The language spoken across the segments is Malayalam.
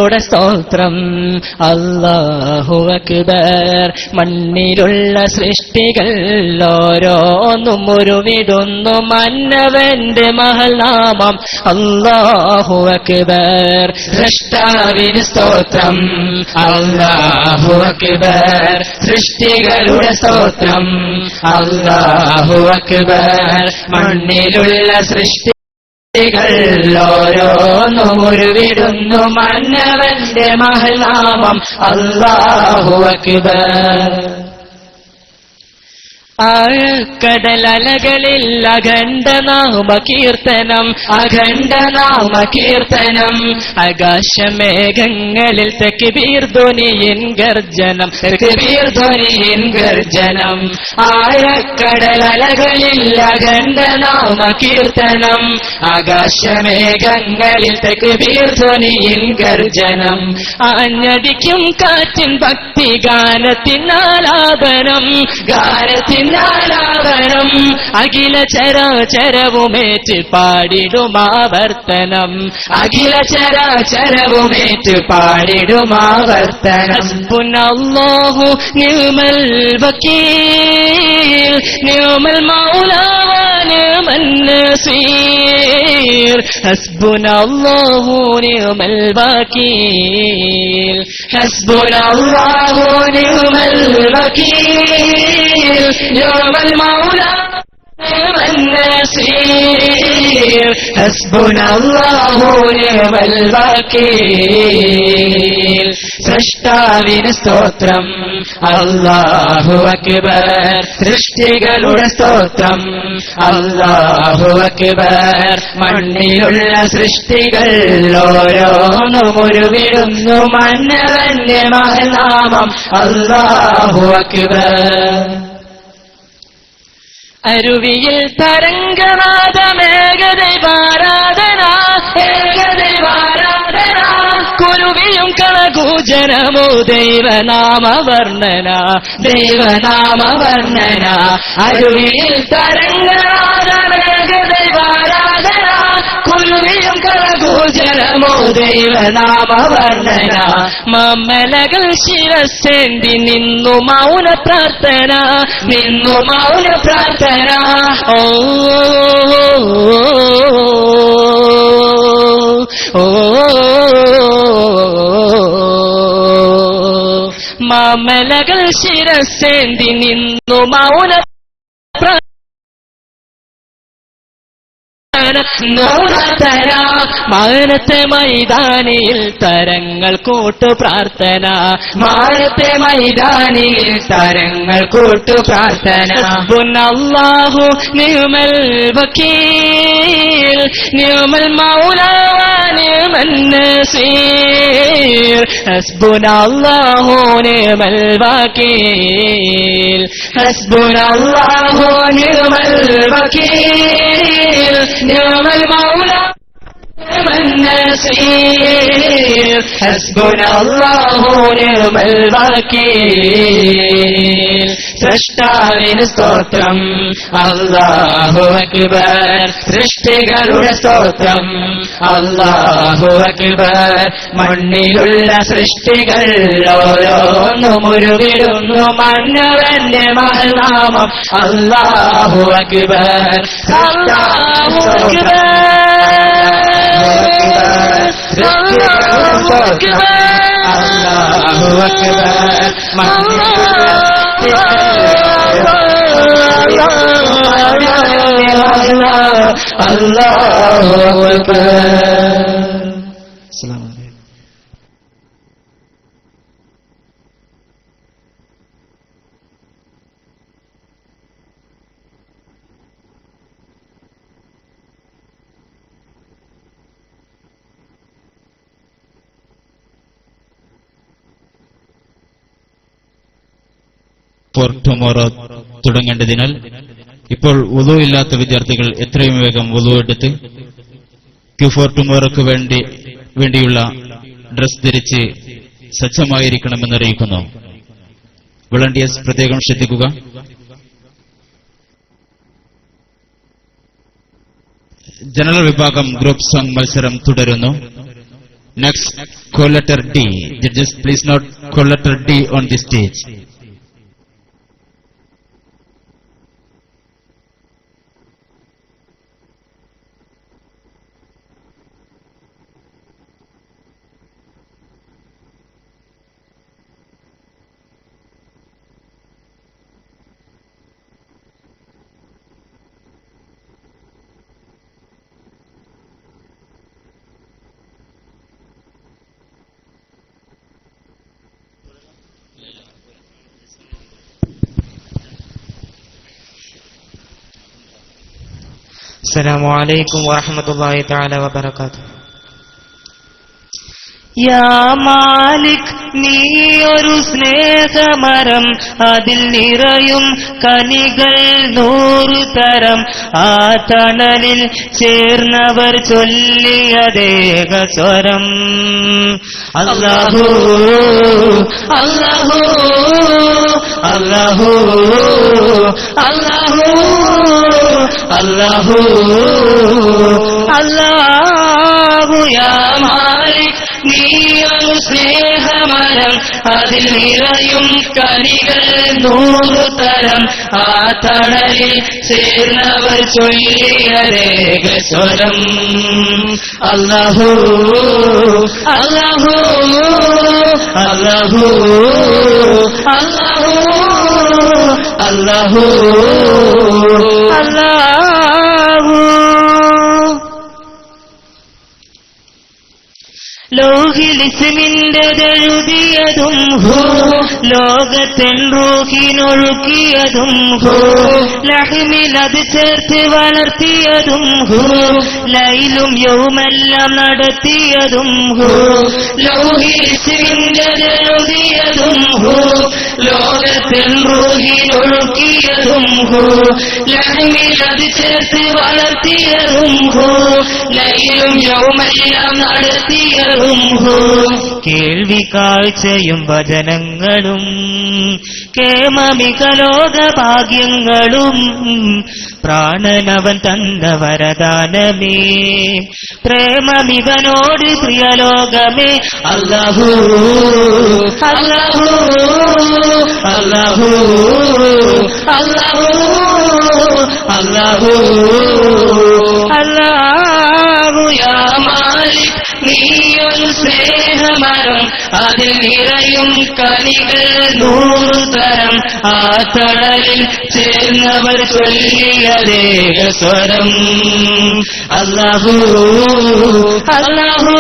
സൃഷ്ടികളുടെ സ്തോത്രം. അല്ലാഹു അക്ബർ. മണ്ണിലുള്ള സൃഷ്ടികൾ ഓരോന്നും ഉരുവിടുന്നു മന്നവന്റെ മഹൽനാമം. അല്ലാഹു അക്ബർ. സൃഷ്ടാവിന് സ്തോത്രം. അല്ലാഹു അക്ബർ. സൃഷ്ടികളുടെ സ്തോത്രം. അല്ലാഹു അക്ബർ. മണ്ണിലുള്ള സൃഷ്ടികൾ ഓരോന്നും ഉരുവിടുന്നു മന്നവന്റെ മഹൽനാമം. അല്ലാഹു അക്ബർ. ആഴക്കടലലകളിൽ അഖണ്ഡനാമ കീർത്തനം. അഖണ്ഡനാമ കീർത്തനം. ആകാശമേഘങ്ങളിൽ തക്ബീർ ധ്വനിയിൻ ഗർജനം. തക്ബീർ ധ്വനിയിൻ ഗർജനം. ആഴക്കടലലകളിൽ അഖണ്ഡനാമ കീർത്തനം. ആകാശമേഘങ്ങളിൽ തക്ബീർ ധ്വനിയിൻ ഗർജനം. ആഞ്ഞടിക്കും കാറ്റിൻ ഭക്തി ഗാനത്തിനാലാപനം. ഗാനത്തിനാലാപനം. അഖില ചരാചരവുമേറ്റ് പാടിടുമാവർത്തനം. അഖില ചരാചരവുമേറ്റ് പാടിടുമാവർത്തനം. ഹസ്ബുനല്ലാഹു നിഅ്മൽ വകീൽ. നിഅ്മൽ മൗലാ വനിഅ്മൻ നസീർ. ഹസ്ബുനല്ലാഹു നിഅ്മൽ വകീൽ. ഹസ്ബുനല്ലാഹു നിഅ്മൽ വകീൽ. نعم المولى نعم النصير. حسبنا الله نعم الوكيل. സൃഷ്ടാവിന് സ്തോത്രം. അല്ലാഹു അക്ബർ. സൃഷ്ടികളുടെ സ്തോത്രം. അല്ലാഹു അക്ബർ. മണ്ണിലുള്ള സൃഷ്ടികൾ ഓരോന്നും ഉരുവിടുന്നു മന്നവന്റെ മഹൽനാമം. അല്ലാഹു അക്ബർ. അരുവിയിൽ തരംഗനാദമേകദൈവാരാധന. ഏകദൈവാരാധന. കുരുവിയും കളകൂജനമോ ദൈവനാമവർണ്ണന. ദൈവനാമവർണ്ണന. അരുവിയിൽ തരംഗനാദമേകദൈവാരാധന. കുരുവിയും കളകൂജനമോ ദൈവനാമവർണ്ണന. മമ്മലകൾ ശിരസ്സേന്തി നിന്നു മൗന പ്രാർത്ഥന. നിന്നു മൗന പ്രാർത്ഥന. ഓ ഓ മമ്മലകൾ ശിരസ്സേന്തി നിന്നു മൗന മാനത്തെ മൈതാനിയിൽ തരങ്ങൾ കൂട്ടു പ്രാർത്ഥന. മാനത്തെ മൈതാനിയിൽ തരങ്ങൾ കൂട്ടു പ്രാർത്ഥന. ഹസ്ബുനല്ലാഹു നിഅ്മൽ വകീൽ. നിഅ്മൽ മൗലാ വനിഅ്മൻ നസീർ. ഹസ്ബുനല്ലാഹു നിഅ്മൽ വകീൽ. ഹസ്ബുനല്ലാഹു നിഅ്മൽ വകീൽ. نعم المولى نعم النصير. حسبنا الله نعم الوكيل. സൃഷ്ടാവിന് സ്തോത്രം. അല്ലാഹു അക്ബർ. സൃഷ്ടികളുടെ സ്തോത്രം. അല്ലാഹു അക്ബർ. മണ്ണിലുള്ള സൃഷ്ടികൾ ഓരോന്നും ഉരുവിടുന്നു മന്നവന്റെ മഹൽനാമം. അല്ലാഹു അക്ബർ. അല്ലാഹു അക്ബർ. അല്ലാഹു അക്ബർ. അല്ലാഹു അക്ബർ. അസ്സലാമു അലൈക്കും. ഫോർ ടുമോറോ തുടങ്ങേണ്ടതിനാൽ ഇപ്പോൾ വുളു ഇല്ലാത്ത വിദ്യാർത്ഥികൾ എത്രയും വേഗം വുളു എടുത്ത് Q4 ടുമോറോക്ക് വേണ്ടിയുള്ള ഡ്രസ് ധരിച്ച് സജ്ജമായിരിക്കണമെന്നറിയിക്കുന്നു. വളണ്ടിയേഴ്സ് പ്രത്യേകം ശ്രദ്ധിക്കുക. ജനറൽ വിഭാഗം ഗ്രൂപ്പ് സോങ് മത്സരം തുടരുന്നു. Next, call letter D. Judges, please note call letter D on the stage. السلام عليكم ورحمة الله تعالى وبركاته. യാ മാലിക് നീയൊരു സ്നേഹമരം, അതിൽ നിറയും കനികൾ 100 തരം. ആ തണലിൽ ചേർന്നവർ ചൊല്ലിയതേക സ്വരം അല്ലാഹു അല്ലാഹു അല്ലാഹു അല്ലാഹു അല്ലാഹു അല്ലാഹു. യാ മാലിക് നീയൊരു സ്നേഹമരം, അതിൽ നിറയും കനികൾ 100 തരം. ആ തണലിൽ ചേർന്നവർ ചൊല്ലിയതേക സ്വരം അല്ലാഹു അല്ലാഹു അല്ലാഹു അല്ലാഹു അല്ലാഹു അല്ലാഹു. ലോഹിൽ ഇസ്മിന്റെതെഴുതിയതും ഹോ, ലോകത്തിൻ റൂഹിനൊഴുക്കിയതും ഹോ, ലഹ്മിൽ അത് ചേർത്ത് വളർത്തിയതും ഹോ, ലൈലും യൗമെല്ലാം നടത്തിയതും ഹോ. ലോഹിൽ ഇസ്മിന്റെതെഴുതിയതും ഹോ, ലോകത്തിൻ റൂഹിനൊഴുക്കിയതും ഹോ, ലഹ്മിൽ അത് ചേർത്ത് വളർത്തിയതും ഹോ, ലൈലും യൗമെല്ലാം നടത്തിയതും. കേൾവി കാഴ്ചയും വചനങ്ങളും കേമമിക ലോകഭാഗ്യങ്ങളും പ്രാണനവൻ തന്ന വരദാനമേ. പ്രേമമിവനോട് പ്രിയലോകമേ. അല്ലാഹു അല്ലാഹു അല്ലാഹു അല്ലാഹു അല്ലാഹു അല്ലാഹു. യാ മാലിക് നീയൊരു സ്നേഹമരം, അതിൽ നിറയും കനികൾ 100 തരം. ആ തണലിൽ ചേർന്നവർ ചൊല്ലിയതേക സ്വരം അല്ലാഹു അല്ലാഹു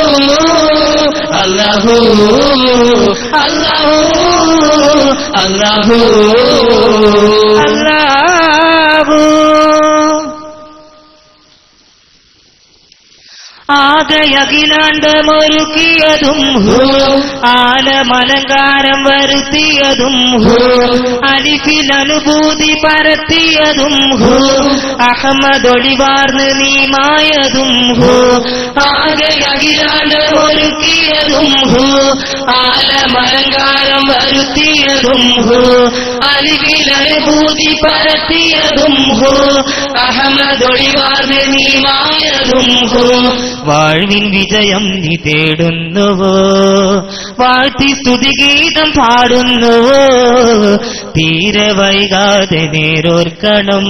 അല്ലാഹു അല്ലാഹു അല്ലാഹു അല്ലാഹു. ആകയഖിലാണ്ടമൊരുക്കിയതും ഹോ, ആലമലങ്കാരം വരുത്തിയതും ഹോ, അലിഫിൽ അനുഭൂതി പരത്തിയതും ഹോ, അഹമ്മദൊളിവാർന്ന് നീമായതും ഹോ. ആകയഖിലാണ്ടമൊരുക്കിയതും ഹോ, ആലമലങ്കാരം വരുത്തിയതും ഹോ, അലിഫിൽ അനുഭൂതി പരത്തിയതും ഹോ, അഹമ്മദൊളിവാർന്ന് നീമായതും ഹോ. വാഴ്വിൻ വിജയം നീ തേടുന്നുവോ, വാഴ്ത്തി സ്തുതിഗീതം പാടുന്നുവോ, തീരെ വൈകാതെ നേരോർക്കണം,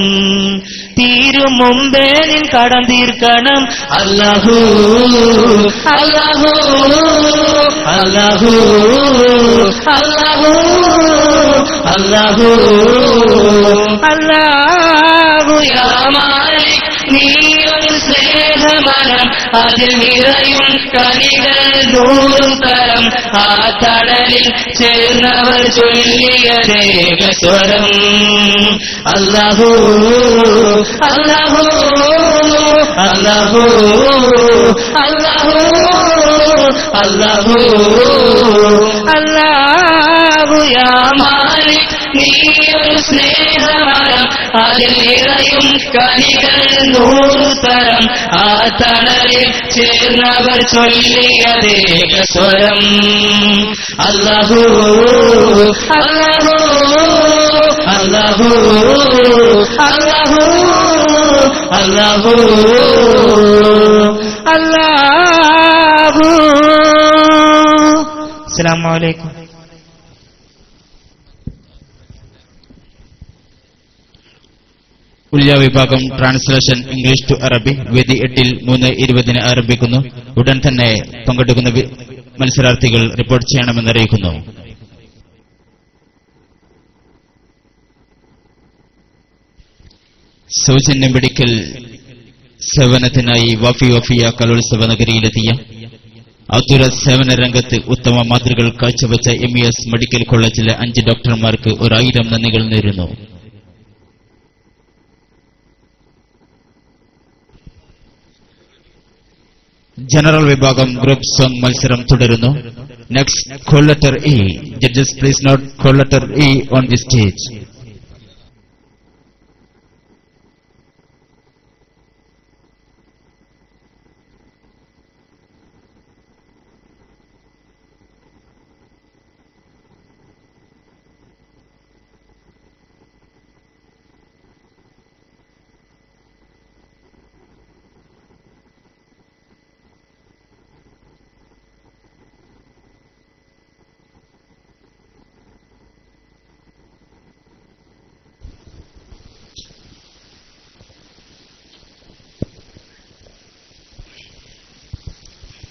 തീരും മുമ്പേ നിൻ കടം തീർക്കണം. അല്ലാഹു അല്ലാഹു അല്ലാഹു അല്ലാഹു അല്ലാഹു അല്ലാഹു. യാ മാലിക് നീയൊരു സ്നേഹമരം, അതിൽ നിറയും കനികൾ 100 തരം. ആ തണലിൽ ചേർന്നവർ ചൊല്ലിയതേക സ്വരം അല്ലാഹു അല്ലാഹു അല്ലാഹു അല്ലാഹു അല്ലാഹു അല്ലാഹു. യാ മാലിക് നീയൊരു സ്നേഹമരം, അതിൽ നിറയും കനികൾ 100 തരം. ആ തണലിൽ ചേർന്നവർ ചൊല്ലിയതേക സ്വരം അല്ലാഹു അല്ലാഹു അല്ലാഹു അല്ലാഹു അല്ലാഹു അല്ലാഹു. അസ്സലാമു അലൈക്കും. ഉല്യ വിഭാഗം ട്രാൻസ്ലേഷൻ ഇംഗ്ലീഷ് ടു അറബി വേദി 8-ൽ 3:20 ആരംഭിക്കുന്നു. ഉടൻ തന്നെ പങ്കെടുക്കുന്ന മത്സരാർത്ഥികൾ റിപ്പോർട്ട് ചെയ്യണമെന്ന് അറിയിക്കുന്നു. സൗജന്യ മെഡിക്കൽ സേവനത്തിനായി വഫിയ കലോത്സവ നഗരിയിലെത്തിയ ആതുര സേവന രംഗത്ത് ഉത്തമ മാതൃകൾ കാഴ്ചവെച്ച MES മെഡിക്കൽ കോളേജിലെ 5 ഡോക്ടർമാർക്ക് 1000 നന്ദികൾ നേരുന്നു. ജനറൽ വിഭാഗം ഗ്രൂപ്പ് സോങ് മത്സരം തുടരുന്നു. Next call letter E. Judges please note call letter E on the stage.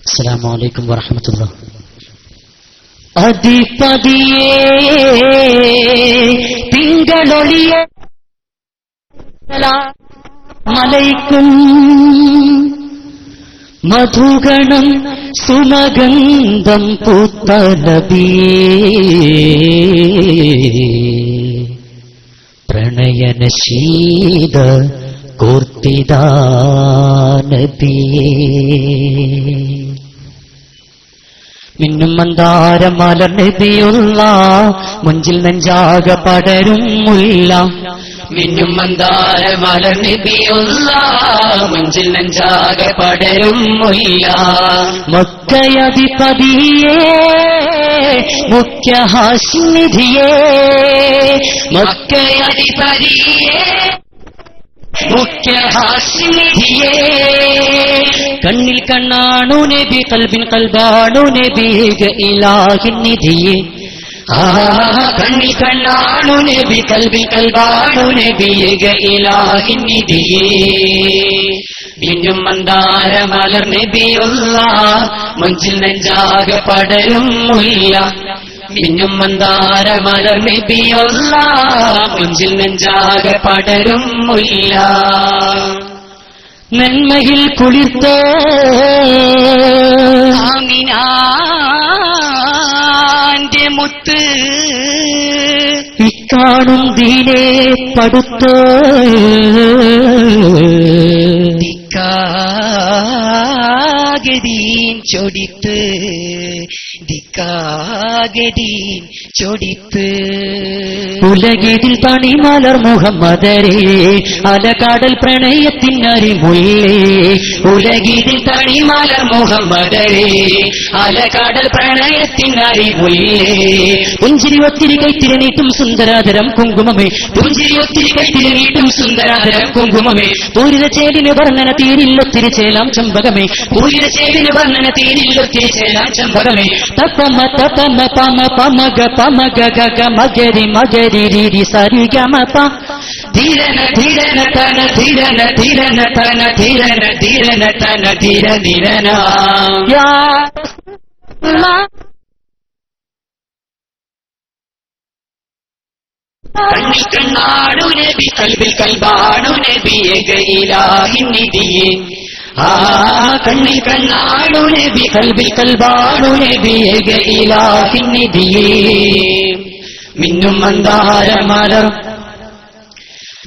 അസ്സലാമു അലൈക്കും വറഹ്മത്തുള്ളാഹി. അധിപതിയേ തിങ്കളൊളിയേ മലൈക്കും മധുഗണം സുമഗന്ധം പൂത്തലബിയേ പ്രണയനശീത കോർത്തിദാനബിയേ മിന്നും മന്ദാരമലർ നബിയുള്ള മുഞ്ചിൽ നെഞ്ചാക പടരും മുല്ല. മിന്നും മന്ദാരമലർ നബിയുള്ള മുഞ്ചിൽ നെഞ്ചാക പടരും മുല്ല. മക്കയധിപതിയേ മുഖ്യ ഹാസ്നിധിയേ മക്കയധിപതിയേ മുഖ്യ ഹാസ്നിധിയേ കണ്ണിൽ കണ്ണാണു നബി കൽബിൻ കൽബാണു നബി ഇലാഹിൻ നിധിയേ. കണ്ണിൽ കണ്ണാണു നബി കൽബിൻ കൽബാണു നബി ഇലാഹിൻ നിധിയേ. മിന്നും മന്ദാരമലർ നബിയുള്ള മുഞ്ചിൽ നെഞ്ചാക പടരും മുല്ല. മിന്നും മന്ദാരമലർ നബിയുള്ള മുഞ്ചിൽ നെഞ്ചാക പടരും മുല്ല. നന്മയിൽ കുളിർത്തോ ആമിനാന്റെ മുത്ത് ഇക്കാണും ദീനെ പടുത്തോ ദിക്കാഗദീൻ ചൊടിത്ത് ദിക്കാഗദീൻ ചൊടിത്ത്. ഉലകിതിൽ തണിമലർ മുഹമ്മദരേ അലകാടൽ പ്രണയത്തിനരിമുല്ലേ. ഉലകിതിൽ തണിമലർ മുഹമ്മദരേ അലകാടൽ പ്രണയത്തിനരിമുല്ലേ. പുഞ്ചിരി ഒത്തിരി കൈത്തിരി നീട്ടും സുന്ദരാധരം കുങ്കുമമേ പുഞ്ചിരി ഒത്തിരി കൈത്തിരി നീട്ടും സുന്ദരാധരം കുങ്കുമമേ. പൂരിത ചേലിന് വർണ്ണന തീരില്ലൊത്തിരി ചേലാം ചമ്പകമേ പൂരിത ചേലിന് വർണ്ണന തീരില്ലൊത്തിരി ചേലാം ചമ്പകമേ. തപമ തപമ പമ പമഗ പമഗ ഗഗ മഗരി മഗരി രിരി സരി ഗമ പ ധീരന ധീരന തന ധീരന ധീരന തന ധീരന ധീരന തന ധീര ധീരന. കണ്ണിൽ കണ്ണാണു നബി കൽബിൽ കൽബാണു നബി ഇലാഹിൻ നിധിയേ. കണ്ണിൽ കണ്ണാണു നബി കൽബിൽ കൽബാണു നബി ഇലാഹിൻ നിധിയേ. മിന്നും മന്ദാരമലർ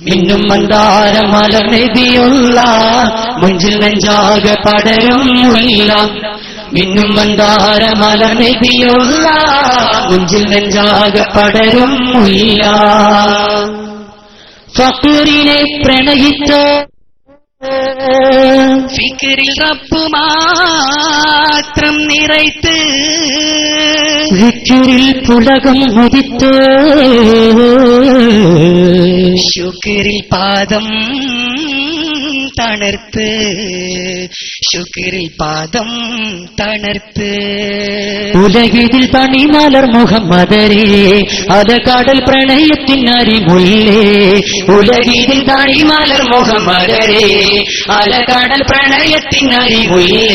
മിന്നും മന്ദാരമലർ നബിയുള്ള മുഞ്ചിൽ നെഞ്ചാക പടരും മുല്ല. മിന്നും മന്ദാരമലർ നബിയുള്ള മുഞ്ചിൽ നെഞ്ചാക പടരും മുല്ല. ഫഖീറിനെ പ്രണയിച്ചോ ഫിക്റിൽ റബ്ബ് മാത്രം നിറയ്ത്ത് വിക്റിൽ പുളകം ഉദിത്ത് ശുക്രിൽ പാദം തണർത്ത് ശുക്രിൽ പാദം തണർത്ത്. ഉലകിതിൽ പണിമലർ മുഹമ്മദരേ അലകടൽ പ്രണയത്തിൻ അരിമുല്ലേ. ഉലകിതിൽ പണിമലർ മുഹമ്മദരേ അലകടൽ പ്രണയത്തിൻ അരിമുല്ലേ.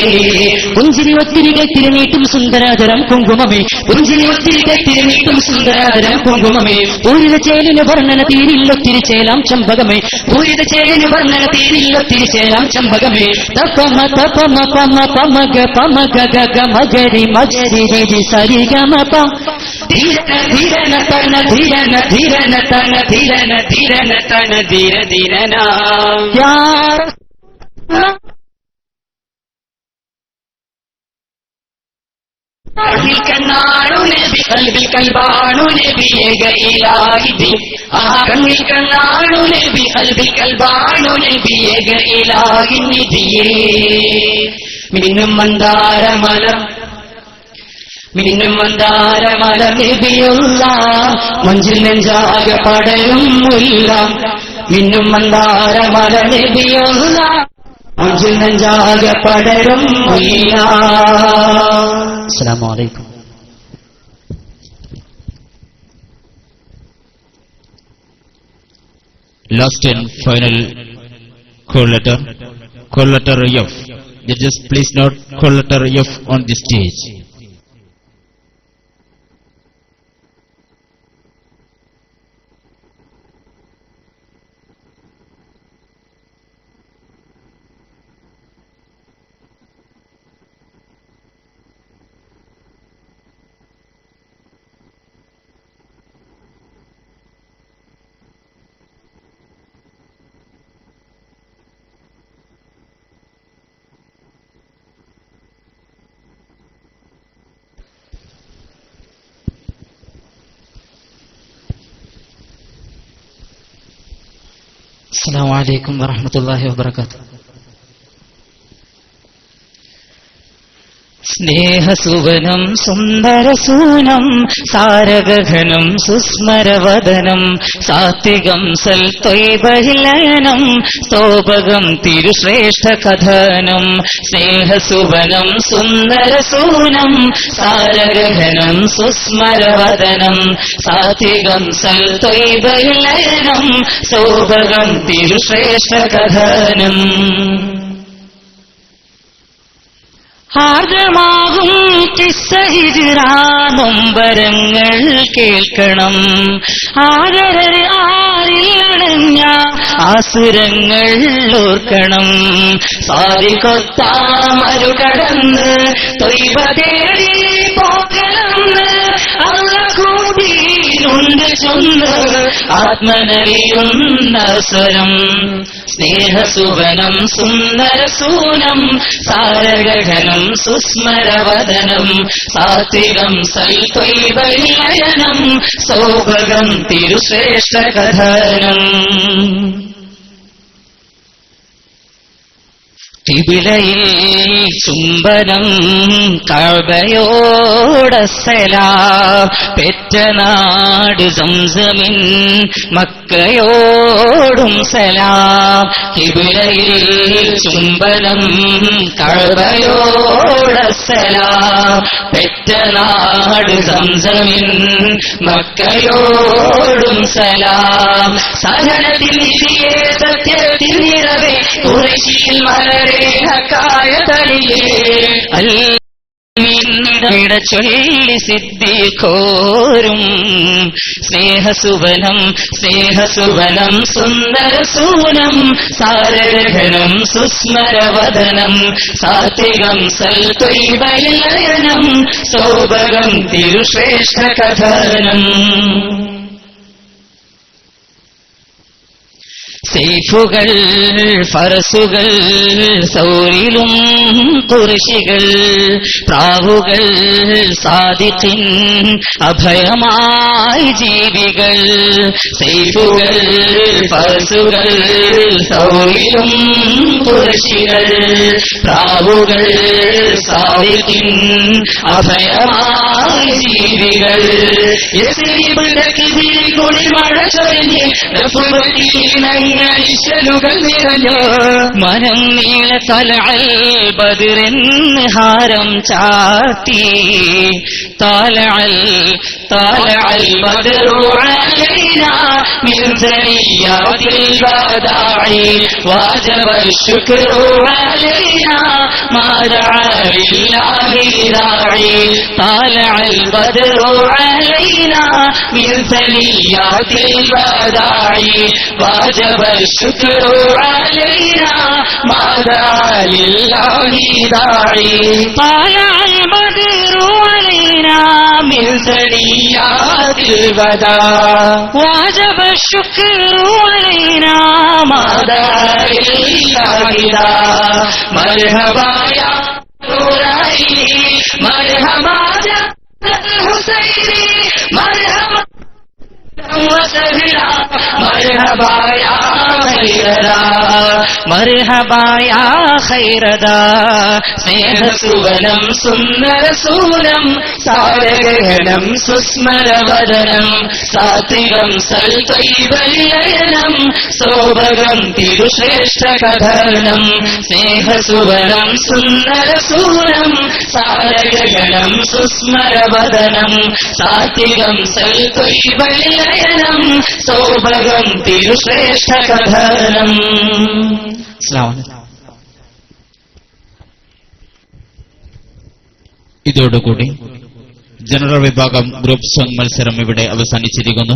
പുഞ്ചിരി ഒത്തിരി കെത്തിരിനീട്ടും സുന്ദരാചരം കുങ്കുമമേ. പുഞ്ചിരി ഒത്തിരി കെത്തിരിനീട്ടും സുന്ദരാചരം കുങ്കുമമേ. പൂരിത ചേലിന് വർണ്ണന തീരില്ലൊത്തിരി ചേലാം ചമ്പകമേ. പൂരിത ചേലിന് വർണ്ണന തീരില്ലൊത്തിരി ചേലാം ചമ്പകമേ. തപമ തപമ പമ പമഗ പമഗ ഗഗ മഗരി മഗരി രജി സരി ഗമ പ. ധീരന ധീരന തന ധീരന ധീരന തന ധീരന ധീരന തന ധീര ധീരന. കണ്ണിൽ കണ്ണാണു നബി കൽബിൽ കൽബാണു നബിയെ ഗയിലായി. കണ്ണിൽ കണ്ണാണു നബി കൽബിൽ കൽബാണു നബിയെ ഗയിലായി നിധിയേ. മിന്നും മന്ദാരമല മിന്നും മന്ദാരമല നബിയുള്ള മഞ്ചിൽ നെഞ്ചാക പടരും മുല്ല. മിന്നും മന്ദാരമല നബിയുള്ള മഞ്ചിൽ നെഞ്ചാക പടരും മുല്ല. അസ്സലാമു അലൈക്കും. Last and final call letter F. Judges, please note call letter F on the stage. അസ്സലാമു അലൈക്കും വറഹ്മത്തുള്ളാഹി വബറകാതുഹു. സ്നേഹസുവനം സുന്ദരസൂനം സാരഗഹനം സുസ്മരവദനം സാത്വികം സൽത്വൈബഹിലയനം സ്തോപകം തിരുശ്രേഷ്ഠ കഥനം. സ്നേഹസുവനം സുന്ദരസൂനം സാരഗഹനം സുസ്മരവദനം സാത്വികം സൽത്വൈബഹിലയനം സ്തോപകം തിരുശ്രേഷ്ഠ കഥനം. ആർദ്രമാകും കിസ്സഹിജിറാനൊമ്പരങ്ങൾ കേൾക്കണം. ആദരര് ആരിലണഞ്ഞ ആസുരങ്ങൾ ഓർക്കണം. സാരികൊത്താമരു കടന്ന് തൊയ്വ തേടി പോകണമെന്ന് അല്ല കൂടിയിലുണ്ട് ചൊന്ന് ആത്മനറിയുന്ന സ്വരം. സ്നേഹസുവനം സുന്ദരസൂനം സാരഗഹനം സുസ്മരവദനം സാത്വികം സൽത്വൈബലിനയനം സൗഭഗം തിരുശ്രേഷ്ഠ കഥനം. കിബിലയിൽ ചുംബനം കഅബയോടസ്സലാം പെറ്റനാട് സംസമിൻ മക്കയോടും സലാം. കിബിലയിൽ ചുംബനം കഅബയോടസ്സലാം പെറ്റനാട് സംസമിൻ മക്കയോടും സലാം. സഹനത്തിൽ നിധിയേ സത്യത്തിൽ നിറവേ ഖുറൈശിൽ മലരെ ഹക്കായ തലിയേ അൽമിട ചൊല്ലി സിദ്ദീഖോരും. സ്നേഹസുവനം സ്നേഹസുവനം സുന്ദരസൂനം സാരഗഹനം സുസ്മരവദനം സാത്വികം സൽത്വൈബലിനയനം സൗഭഗം തിരുശ്രേഷ്ഠ കഥനം. സൈഫുകൾ ഫറസുകൾ സൗരിലും കുരിശികൾ പ്രാവുകൾ സാദിഖിൻ അഭയമായി ജീവികൾ. സൈഫുകൾ ഫറസുകൾ സൗരിലും കുരിശികൾ പ്രാവുകൾ സാദിഖിൻ അഭയമായി വീതികൾ കുളിർ മഴ ചൊരിഞ്ഞ് ഇശലുകൾ നിറഞ്ഞു മനം നീള തലഅൽ ബദ്റെന്ന് ഹാരം ചാത്തി തലഅൽ ബദ്റു അലൈനാ മിൻ സനിയാത്തിൽ വദാഇ വജബ ശുക്രു അലൈനാ മാ ദഅ ലില്ലാഹി ദാഇ തലഅൽ ബദ്റു അലൈനാ മിൻ സനിയാത്തിൽ വദാഇ വജബ ശുക്രു അലൈനാ മാ ദഅ ലില്ലാഹി ദാഇ തലഅൽ ബദ്റു അലൈനാ മിൻ സനിയാത്തിൽ വദാഇ وجب الشكر علينا ما دعا لله مرحبا يا نوري مرحبا يا الحسيني مرحبا وسهلا مرحبا يا خيردا مرحبا يا خيردا സ്നേഹസുവനം സുന്ദരസൂനം സാരഗഹനം സുസ്മരവദനം സാത്വികം സൽതൈവല്യനം സോഭകം തിരുശ്രേഷ്ഠ കഥനം സ്നേഹസുവനം സുന്ദരസൂനം സാരഗഹനം സുസ്മരവദനം സാത്വികം സൽതൈവല്യനം സോഭകം തിരുശ്രേഷ്ഠ കഥനം. ഇതോടുകൂടി ജനറൽ വിഭാഗം ഗ്രൂപ്പ് സോങ് മത്സരം ഇവിടെ അവസാനിച്ചിരിക്കുന്നു.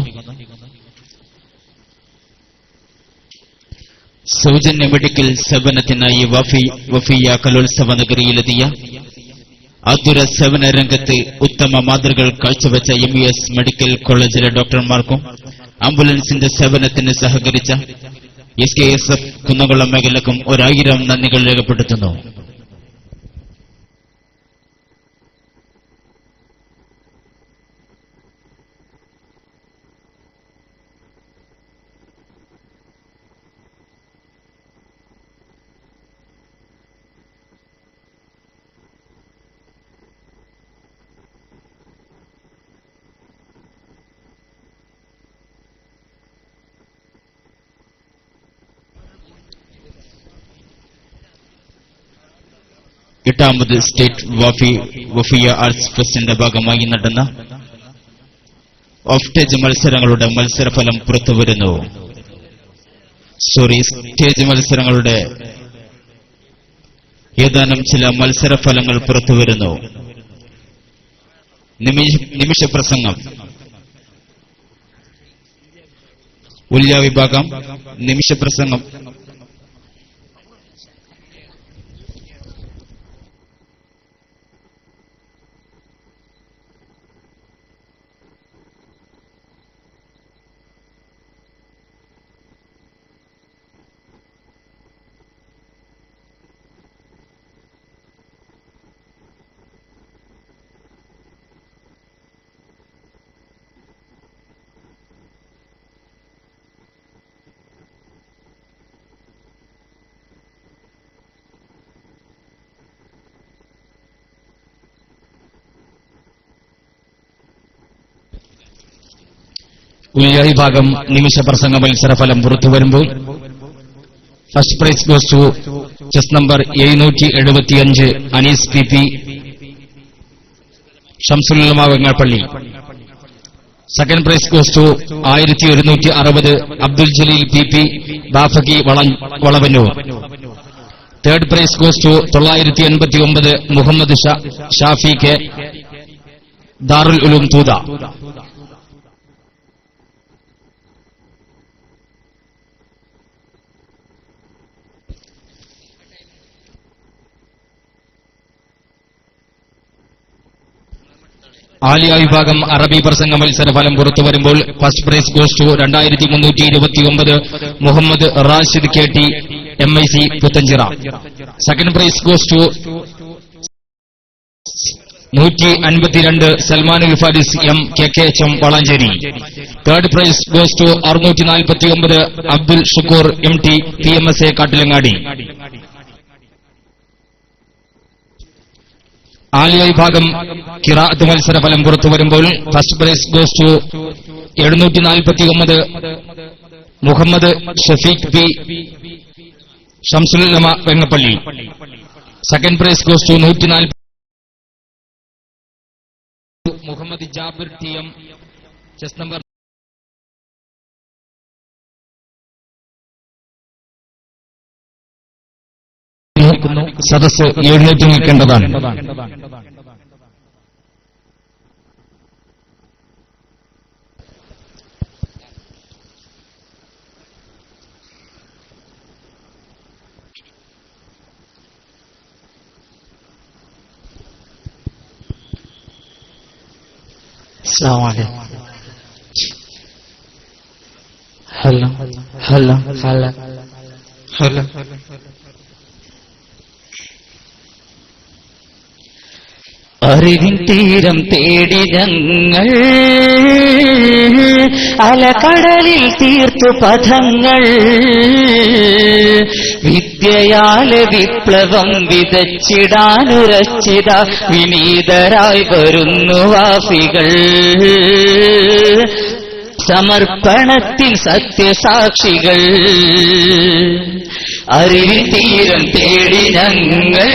സൗജന്യ മെഡിക്കൽ സേവനത്തിനായി വഫിയ കലോത്സവ നഗരിയിലെത്തിയ ആതുര സേവന രംഗത്ത് ഉത്തമ മാതൃകൾ കാഴ്ചവെച്ച MES മെഡിക്കൽ കോളേജിലെ ഡോക്ടർമാർക്കും ആംബുലൻസിന്റെ സേവനത്തിന് സഹകരിച്ച SKSF കുന്നംകുളം മേഖലക്കും 1000 നന്ദികൾ രേഖപ്പെടുത്തുന്നു. എട്ടാമത് സ്റ്റേറ്റ് വഫിയ ആർട്സ് ഫെസ്റ്റിന്റെ ഭാഗമായി നടന്ന ഓഫ് സ്റ്റേജ് മത്സരങ്ങളുടെ മത്സരഫലം പുറത്തുവരുന്നു. സ്റ്റേജ് മത്സരങ്ങളുടെ ഏതാനും ചില മത്സരഫലങ്ങൾ പുറത്തുവരുന്നു. നിമിഷപ്രസംഗം ഉല്യ വിഭാഗം നിമിഷപ്രസംഗം ഉല്യ വിഭാഗം നിമിഷപ്രസംഗ മത്സരഫലം പുറത്തുവരുമ്പോൾ first prize goes to chest number 775 Anees PP Shamsululama Vengappally. Second prize goes to 1160 Abdul Jaleel PP Bafakhi Valavannur. Third prize goes to 989 Muhammad Shafi K Darul Uloom Thootha. ആലിയ വിഭാഗം അറബി പ്രസംഗ മത്സരഫലം പുറത്തുവരുമ്പോൾ first prize goes to 2329 Muhammad Rashid KT MIC Puthanchira. Second prize goes to 152 Salmanul Faris MKKHM Valanchery. Third prize goes to 649 Abdul Shukkur MT PMSA Kattilangadi. ആലിയ വിഭാഗം ഖിറാഅത്ത് മത്സരഫലം പുറത്തു വരുമ്പോൾ first prize goes to 749 Muhammad Shafeeq P Shamsululama Vengappally. Second prize goes to 140 Muhammad Jabir T M chest number. സദസ് എഴുന്നേറ്റ് നിൽക്കേണ്ടതാണ്. السلام عليكم. هلا هلا هلا هلا. അറിവിൻ തീരം തേടി ഞങ്ങൾ അലകടലിൽ തീർത്തു പഥങ്ങൾ. വിദ്യയാലെ വിപ്ലവം വിതച്ചിടാനുരച്ചിത വിനീതരായി വരുന്നു വാസികൾ. സമർപ്പണത്തിൻ സത്യസാക്ഷികൾ. അറിവിൻ തീരം തേടി ഞങ്ങൾ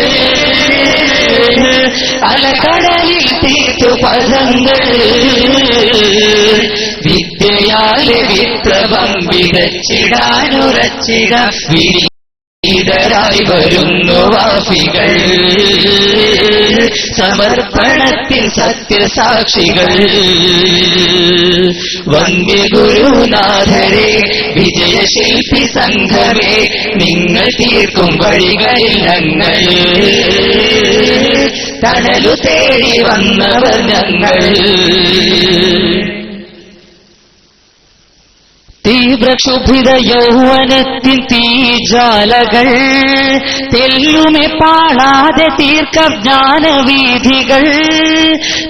അലകടലിൽ തീർത്തു പദങ്ങൾ. വിദ്യയാലെ വിപ്ലവം വിതച്ചിടാനുരച്ചിട വിനീതരായി വരുന്നു വാസികൾ. സമർപ്പണത്തിൽ സത്യസാക്ഷികൾ. വന്ധ്യഗുരുനാഥരെ വിജയശില്പി സംഘമേ, നിങ്ങൾ തീർക്കും വഴികളിൽ ഞങ്ങൾ തണലു തേടി വന്നവർ ഞങ്ങൾ. തീവ്രക്ഷുഭിത യൗവനത്തിൻ തീജാലകൾ തെല്ലുമെ പാളാതെ തീർക്ക ജ്ഞാനവീഥികൾ.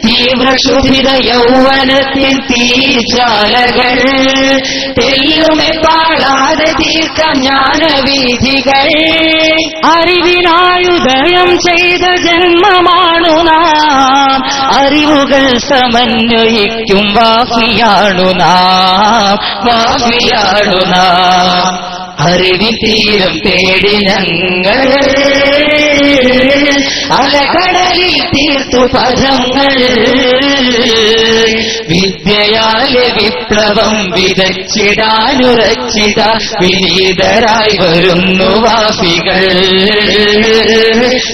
തീവ്രക്ഷുഭിത യൗവനത്തിൻ തീജാലകൾ തെല്ലുമെ പാളാതെ തീർക്ക ജ്ഞാനവീഥികൾ. അറിവിനായുദയം ചെയ്ത ജന്മമാണു നാം, അറിവുകൾ സമന്വയിക്കും വാസിയാണു നാം, വാസിയാണു നാം. അറിവിൻ തീരം തേടി ഞങ്ങൾ അലകടലിൽ തീർത്തു പദങ്ങൾ. വിദ്യയാലെ വിപ്ലവം വിതച്ചിടാനുരച്ചിത വിനീതരായി വരുന്നു വാസികൾ.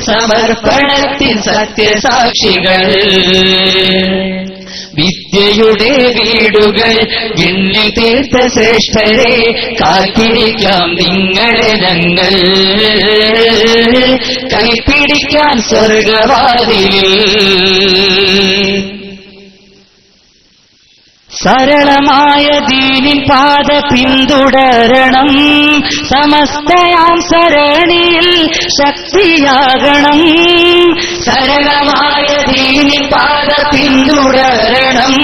സമർപ്പണത്തിൻ സത്യസാക്ഷികൾ. വിദ്യയുടെ വീടുകൾ വിണ്ണിൽ തീർത്ത ശ്രേഷ്ഠരെ, കാത്തിരിക്കാം നിങ്ങളെ ഞങ്ങൾ കൈപ്പിടിക്കാൻ സ്വർഗവാതിലിൽ. സരളമായ ദീനിൻ പാത പിന്തുടരണം, സമസ്തയാം സരണിയിൽ ശക്തിയാകണം. സരളമായ ദീനിൻ പാത പിന്തുടരണം,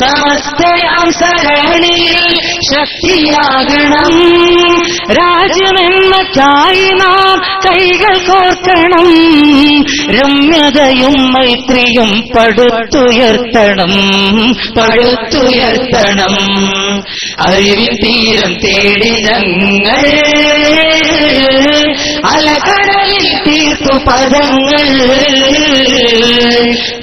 സമസ്തയാം സരണിയിൽ ശക്തിയാകണം. രാജ്യമെന്നതായി നാം കൈകൾ കോർക്കണം, രമ്യതയും മൈത്രിയും പടുത്തുയർത്തണം, പടുത്തുയർത്തണം. അറിവിൻ തീരം തേടി ഞങ്ങൾ അലകടലിൽ തീർത്തു പദങ്ങൾ.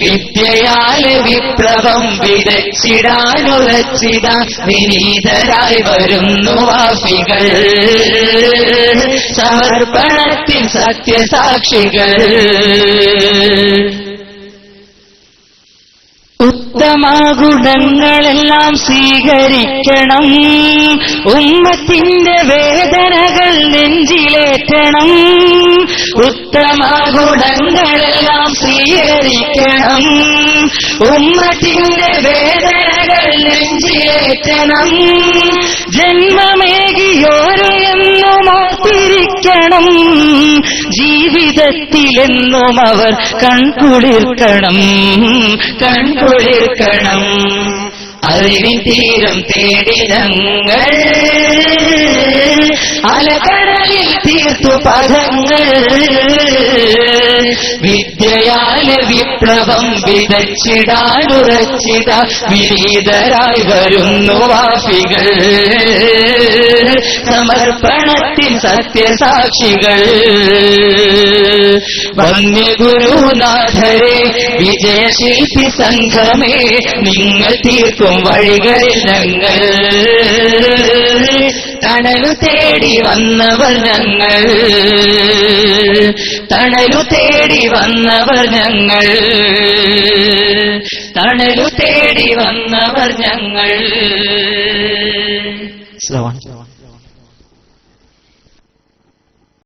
വിദ്യയാലെ വിപ്ലവം വിതച്ചിടാനുരച്ചിത വിനീതരായി വരുന്നു വാസികൾ. സമർപ്പണത്തിൻ സത്യസാക്ഷികൾ. ഉത്തമ ഗുണങ്ങളെല്ലാം സ്വീകരിക്കണം, ഉമ്മത്തിന്റെ വേദനകൾ നെഞ്ചിലേറ്റണം. ഉത്തമ ഗുണങ്ങളെല്ലാം സ്വീകരിക്കണം, ഉമ്മത്തിന്റെ വേദനകൾ നെഞ്ചിലേറ്റണം. ജന്മമേകിയോരു എന്നും ഓർത്തിരിക്കണം, ജീവിതത്തിലെന്നും അവർ കൺകുളിർക്കണം, കൺകുളിർക്കണം. അറിവിൻ തീരം തേടി ഞങ്ങൾ അലകടലിൽ തീർത്തു പദങ്ങൾ വിദ്യയാല വിപ്ലവം വിതച്ചിടാനുറച്ചിട വിനീതരായി വരുന്നു വാഫികൾ സമർപ്പണത്തിൻ സത്യസാക്ഷികൾ വന്യഗുരുനാഥരെ വിജയശില്പി സംഘമേ നിങ്ങൾ തീർക്കും വഴികളിൽ ഞങ്ങൾ തണലു തേടി വന്നവർ ഞങ്ങൾ തണലു തേടി വന്നവർ ഞങ്ങൾ തണലു തേടി വന്നവർ ഞങ്ങൾ.